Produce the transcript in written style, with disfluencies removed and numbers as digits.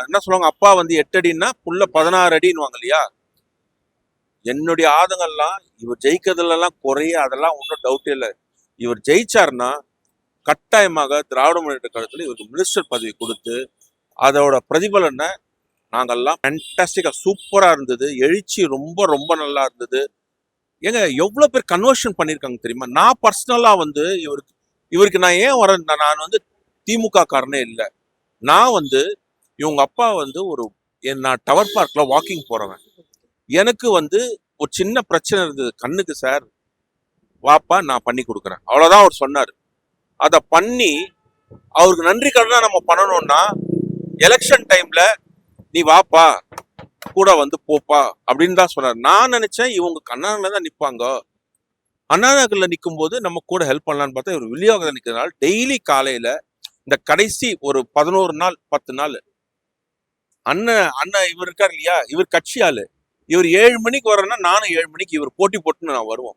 என்ன சொல்லுவாங்க, அப்பா வந்து 8 அடின்னா புள்ள 16 அடின்னு இல்லையா. என்னுடைய ஆதங்கள்லாம் இவர் ஜெயிக்கிறதுலாம் குறைய அதெல்லாம் ஒன்றும் டவுட்டே இல்லை. இவர் ஜெயிச்சார்னா கட்டாயமாக திராவிட முன்னேற்ற கழகத்தில் இவருக்கு மினிஸ்டர் பதவி கொடுத்து அதோட பிரதிபலனை நாங்கள்லாம் ஃபேண்டாஸ்டிக்கா சூப்பரா இருந்தது. எழுச்சி ரொம்ப ரொம்ப நல்லா இருந்தது. ஏங்க எவ்வளவு பேர் கன்வர்ஷன் பண்ணியிருக்காங்க தெரியுமா. நான் பர்சனலா வந்து இவருக்கு நான் ஏன் வரேன், நான் வந்து திமுக காரனே இல்லை. நான் வந்து இவங்க அப்பா வந்து நான் டவர் பார்க்ல வாக்கிங் போறவன். எனக்கு வந்து ஒரு சின்ன பிரச்சனை இருந்தது கண்ணுக்கு. சார் வாப்பா நான் பண்ணி கொடுக்குறேன், அவ்வளவுதான் அவர் சொன்னார். அதை பண்ணி அவருக்கு நன்றி கடனா நம்ம பண்ணணும்னா எலெக்ஷன் டைம்ல நீ வாப்பா கூட வந்து போப்பா அப்படின்னு தான் சொன்னார். நான் நினைச்சேன் இவங்க அண்ணாநகர்ல தான் நிற்பாங்க, அண்ணாநகர்ல நிற்கும் போது நம்ம கூட ஹெல்ப் பண்ணலான்னு பார்த்தா இவர் வில்லிவாக்கத்தில் நிற்கிறதுனால டெய்லி காலையில இந்த கடைசி ஒரு 11 நாள் 10 நாள் அண்ணன் இவர் இருக்கார் இல்லையா, இவர் கட்சி ஆளு. இவர் 7 மணிக்கு வரேன்னா நானும் 7 மணிக்கு இவர் போட்டி போட்டுன்னு நான் வருவோம்.